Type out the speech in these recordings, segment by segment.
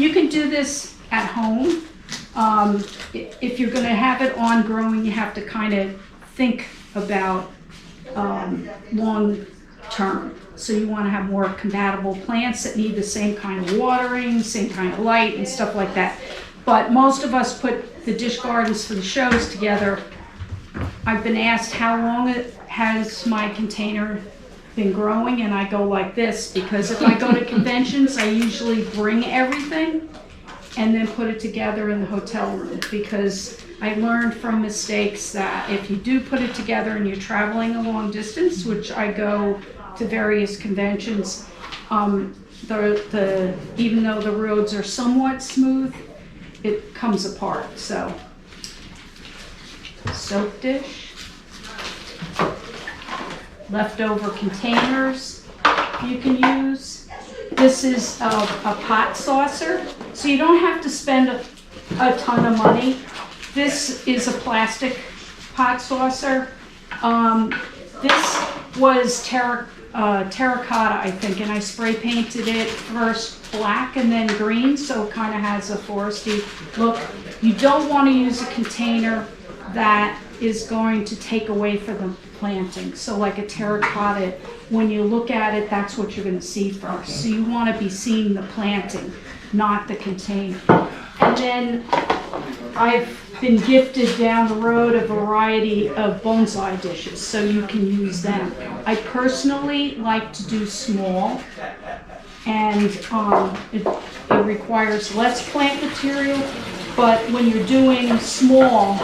You can do this at home. If you're going to have it on growing, you have to kind of think about long term. So you want to have more compatible plants that need the same kind of watering, same kind of light and stuff like that. But most of us put the dish gardens for the shows together. I've been asked how long has my container been growing, and I go like this, because if I go to conventions, I usually bring everything and then put it together in the hotel room, because I learned from mistakes that if you do put it together and you're traveling a long distance, which I go to various conventions, even though the roads are somewhat smooth, it comes apart. So, soap dish, leftover containers you can use. This is a pot saucer, so you don't have to spend a ton of money. This is a plastic pot saucer. This was terracotta, I think, and I spray painted it first black and then green, so it kind of has a foresty look. You don't want to use a container that is going to take away from the planting. So like a terracotta, when you look at it, that's what you're going to see first. So you want to be seeing the planting, not the container. And then I've been gifted down the road a variety of bonsai dishes, so you can use them. I personally like to do small, and it requires less plant material, but when you're doing small,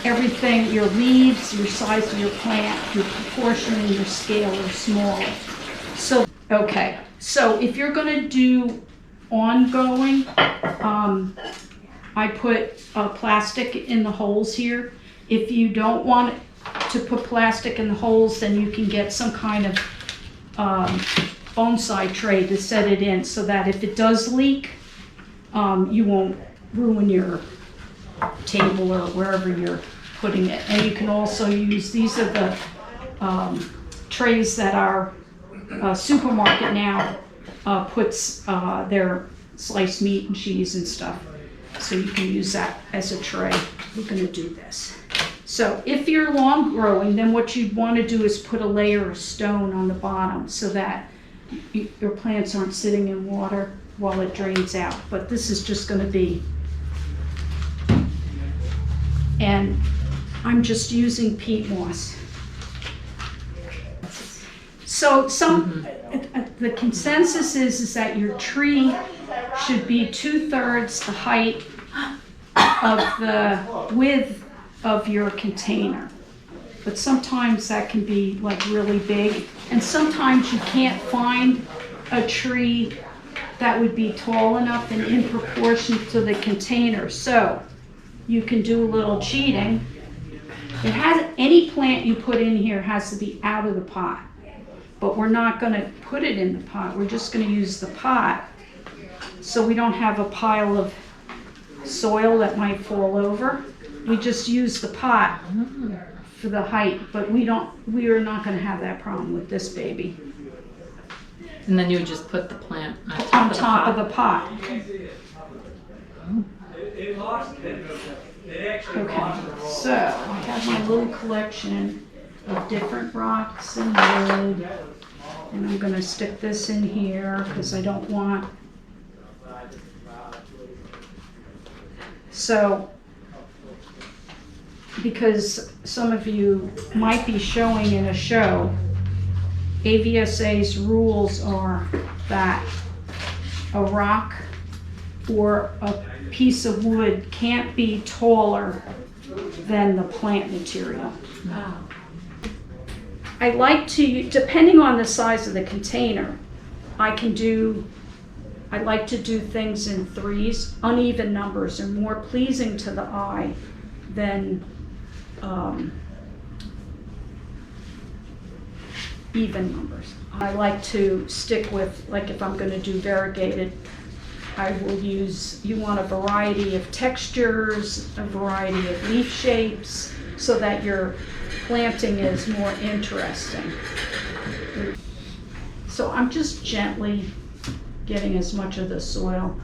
everything, your leaves, your size of your plant, your proportion and your scale are smaller. So, okay, so if you're going to do ongoing, I put plastic in the holes here. If you don't want to put plastic in the holes, then you can get some kind of bonsai tray to set it in, so that if it does leak, you won't ruin your table or wherever you're putting it. And you can also use, these are the trays that our supermarket now puts their sliced meat and cheese and stuff. So you can use that as a tray. We're going to do this. So if you're long growing, then what you'd want to do is put a layer of stone on the bottom so that your plants aren't sitting in water while it drains out. But this is just going to be, and I'm just using peat moss. So the consensus is that your tree should be 2/3 the height of the width of your container. But sometimes that can be like really big, and sometimes you can't find a tree that would be tall enough and in proportion to the container. So you can do a little cheating. It has, any plant you put in here has to be out of the pot, but we're not going to put it in the pot. We're just going to use the pot so we don't have a pile of soil that might fall over. We just use the pot for the height, but we are not going to have that problem with this baby. And then you would just put the plant on top of the pot. Okay, so I have my little collection of different rocks and wood, and I'm going to stick this in here because I don't want, so because some of you might be showing in a show, AVSA's rules are that a rock or a piece of wood can't be taller than the plant material. Wow. I like to, depending on the size of the container, I like to do things in threes. Uneven numbers are more pleasing to the eye than even numbers. I like to stick with, like if I'm going to do variegated, I will use, you want a variety of textures, a variety of leaf shapes, so that your planting is more interesting. So I'm just gently getting as much of the soil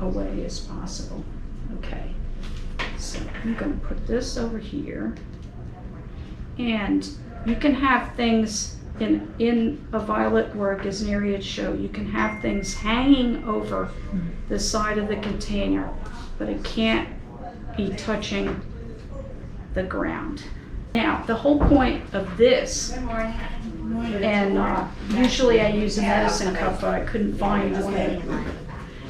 away as possible. Okay, so I'm gonna put this over here. And you can have things in a violet work as an area to show. You can have things hanging over the side of the container, but it can't be touching the ground. Now, the whole point of this, and usually I use a medicine cup, but I couldn't find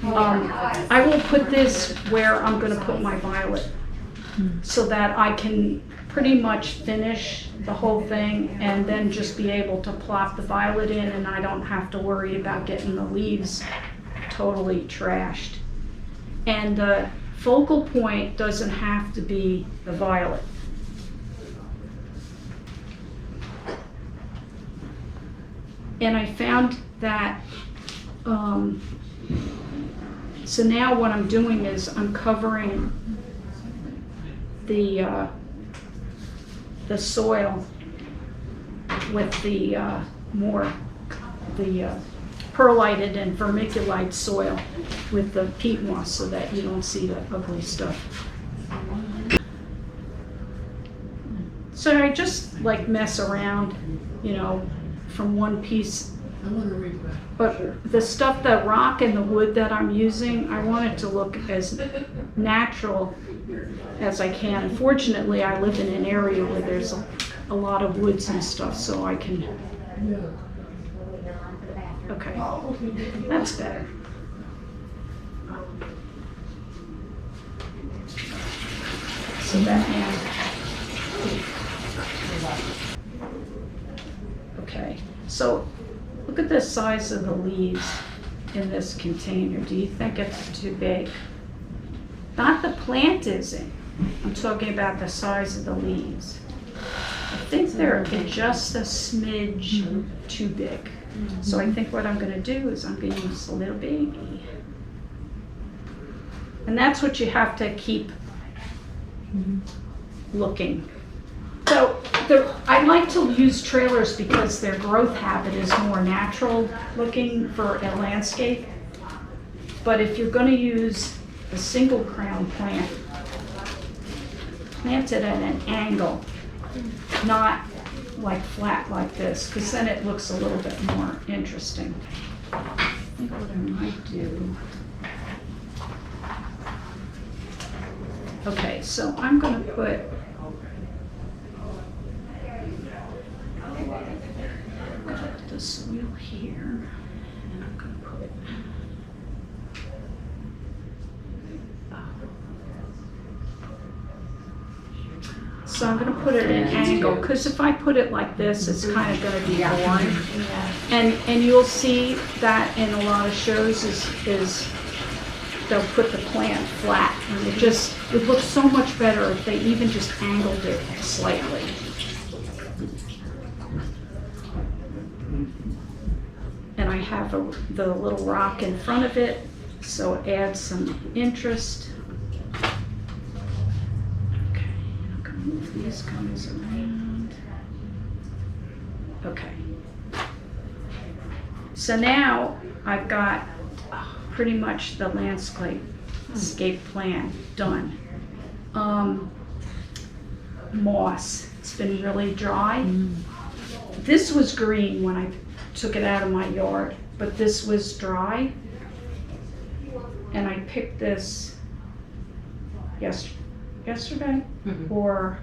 one. I will put this where I'm going to put my violet, so that I can pretty much finish the whole thing and then just be able to plop the violet in, and I don't have to worry about getting the leaves totally trashed. And the focal point doesn't have to be the violet. And I found that, so now what I'm doing is I'm covering the soil with the perlite and vermiculite soil with the peat moss, so that you don't see the ugly stuff. So I just like mess around, you know, from one piece. But the stuff, the rock and the wood that I'm using, I want it to look as natural as I can. Unfortunately, I live in an area where there's a lot of woods and stuff, so I can. Okay, that's better. So that now. Okay, so look at the size of the leaves in this container. Do you think it's too big? Not the plant isn't. I'm talking about the size of the leaves. I think they're just a smidge too big. So I think what I'm going to do is I'm going to use a little baby. And that's what you have to keep looking. So I like to use trailers because their growth habit is more natural looking for a landscape. But if you're going to use a single crown plant, plant it at an angle, not like flat like this, because then it looks a little bit more interesting. I think what I might do. Okay, so I'm going to put the soil here, and I'm going to put so I'm going to put it at an angle, because if I put it like this, it's kind of going to be boring. And you'll see that in a lot of shows is they'll put the plant flat, and it looks so much better if they even just angled it slightly. And I have the little rock in front of it, so it adds some interest. Okay, I'm gonna move these guys around. Okay. So now I've got pretty much the landscape plan done. Moss, it's been really dry. This was green when I took it out of my yard, but this was dry. And I picked this yesterday or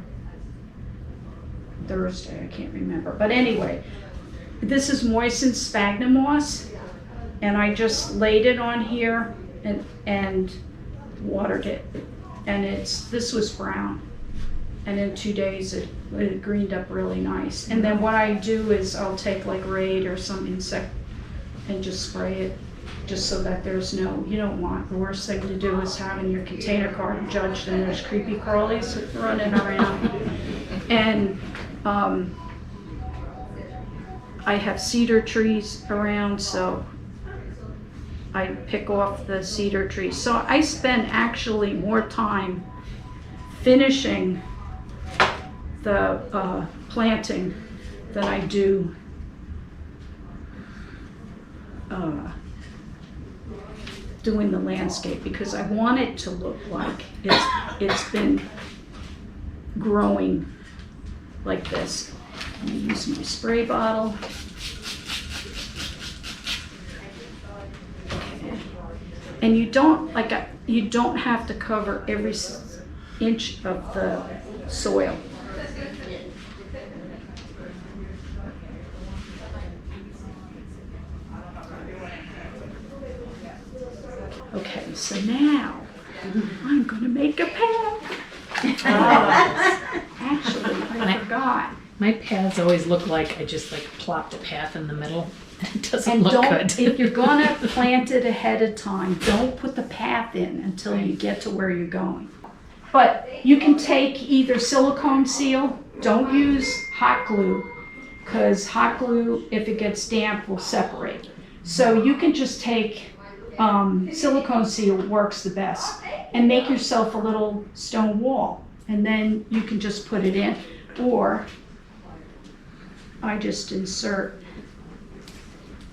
Thursday, I can't remember. But anyway, this is moistened sphagnum moss, and I just laid it on here and watered it. And this was brown. And in 2 days it greened up really nice. And then what I do is I'll take like Raid or some insect and just spray it, just so that there's no, you don't want, the worst thing to do is having your container card judged and there's creepy crawlies running around. And I have cedar trees around, so I pick off the cedar trees. So I spend actually more time finishing the planting than I do doing the landscape because I want it to look like it's been growing like this. I'm gonna use my spray bottle. Okay. And you don't have to cover every inch of the soil. Okay, so now I'm gonna make a path. Actually, I forgot. My paths always look like I just like plopped a path in the middle. It doesn't And look don't, good. if you're gonna plant it ahead of time, don't put the path in until you get to where you're going. But you can take either silicone seal, don't use hot glue, because hot glue, if it gets damp, will separate. So you can just take silicone seal, works the best, and make yourself a little stone wall, and then you can just put it in. Or I just insert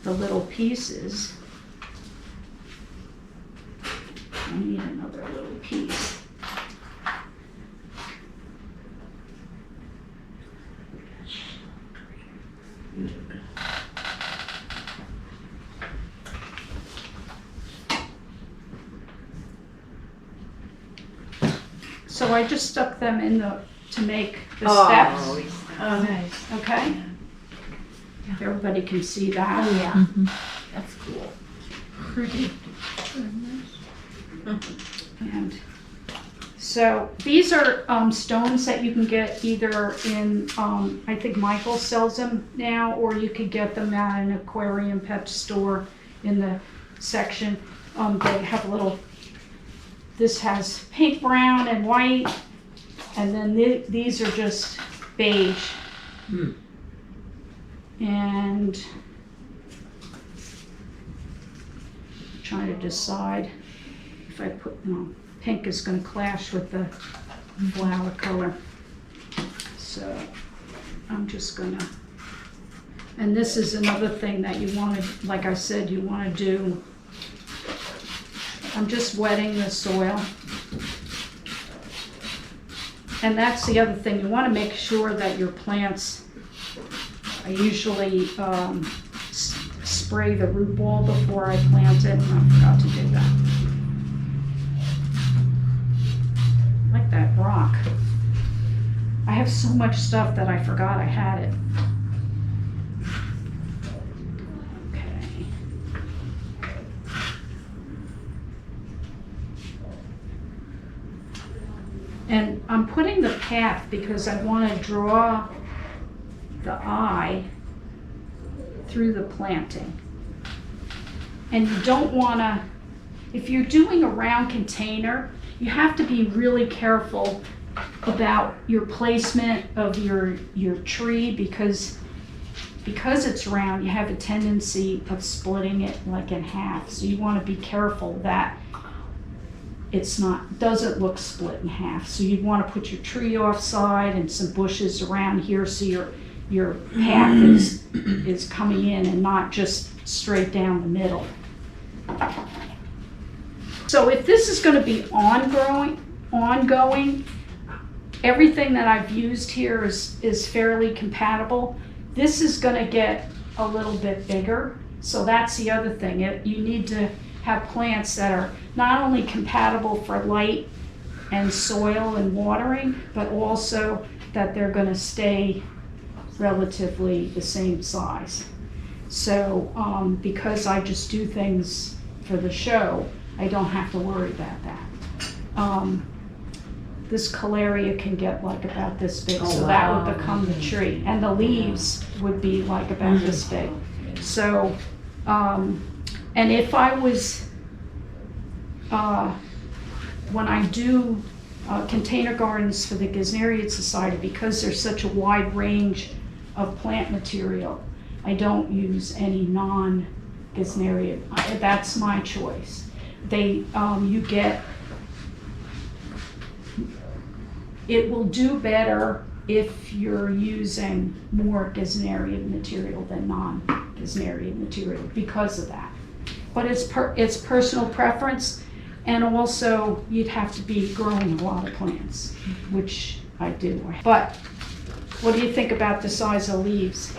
the little pieces. I need another little piece. So I just stuck them in to make the steps. Oh, nice. Okay? If everybody can see that. Oh, yeah. Mhm. That's cool. Pretty. And so these are stones that you can get either in, I think Michael sells them now, or you could get them at an aquarium pet store in the section. They have a little, this has pink, brown, and white, and then these are just beige. And I'm trying to decide if I put, no, pink is going to clash with the flower color. So I'm just going to, and this is another thing that you want to, like I said, you want to do. I'm just wetting the soil. And that's the other thing, you want to make sure that your plants, I usually spray the root ball before I plant it, and I forgot to do that. I like that rock. I have so much stuff that I forgot I had it. Okay. And I'm putting the path because I want to draw the eye through the planting. And you don't want to, if you're doing a round container, you have to be really careful about your placement of your tree because it's round, you have a tendency of splitting it like in half. So you want to be careful that doesn't look split in half. So you'd want to put your tree offside and some bushes around here so your path is coming in and not just straight down the middle. So if this is going to be ongoing, everything that I've used here is fairly compatible. This is going to get a little bit bigger. So that's the other thing. You need to have plants that are not only compatible for light and soil and watering, but also that they're going to stay relatively the same size. So because I just do things for the show, I don't have to worry about that. This calaria can get like about this big, so that would become the tree. And the leaves would be like about this big. So, and if I was, when I do container gardens for the Gesneriid Society, because there's such a wide range of plant material, I don't use any non-Gesneriid. That's my choice. You get, it will do better if you're using more Gesneriid material than non-Gesneriid material because of that. but it's personal preference. And also, you'd have to be growing a lot of plants, which I do. But what do you think about the size of leaves?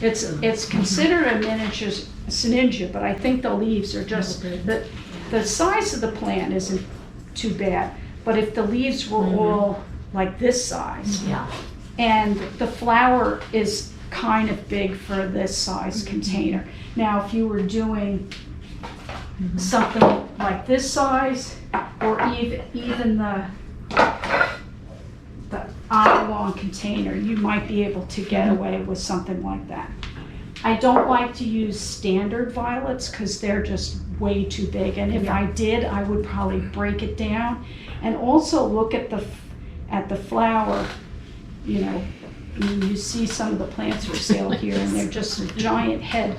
It's considered a miniature syningia, but I think the leaves are just, the size of the plant isn't too bad. But if the leaves were all like this size, Yeah. and the flower is kind of big for this size container. Now, if you were doing something like this size, or even the oblong container, you might be able to get away with something like that. I don't like to use standard violets because they're just way too big, and if I did, I would probably break it down. And also look at the flower. You know, you see some of the plants for sale here, and they're just a giant head.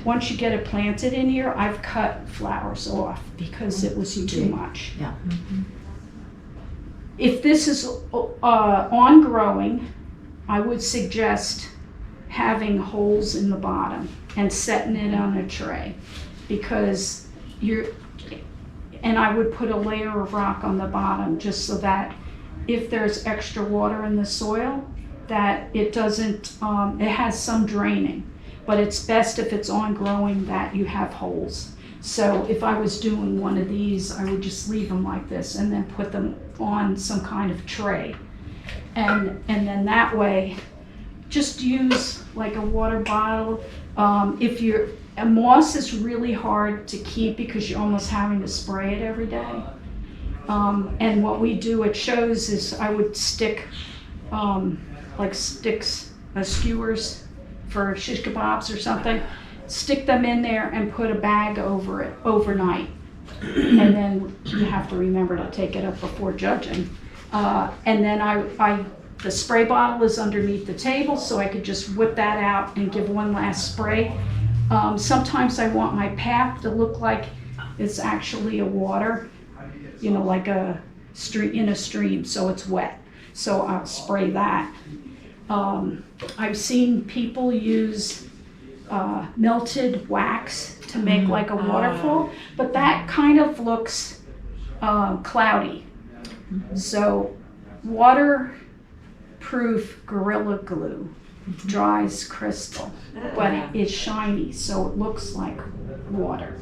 Once you get it planted in here, I've cut flowers off because it was too much. Yeah. If this is on growing, I would suggest having holes in the bottom and setting it on a tray, because and I would put a layer of rock on the bottom just so that if there's extra water in the soil, that it doesn't, it has some draining. But it's best if it's on growing that you have holes. So if I was doing one of these, I would just leave them like this and then put them on some kind of tray. And then that way, just use like a water bottle. A moss is really hard to keep because you're almost having to spray it every day. And what we do at shows is I would stick skewers for shish kebabs or something, stick them in there and put a bag over it overnight. And then you have to remember to take it up before judging. And then the spray bottle is underneath the table, so I could just whip that out and give one last spray. Sometimes I want my path to look like it's actually a water, you know, like a stream, in a stream, so it's wet. So I'll spray that. I've seen people use melted wax to make like a waterfall, but that kind of looks cloudy. So waterproof Gorilla Glue dries crystal, but it's shiny, so it looks like water.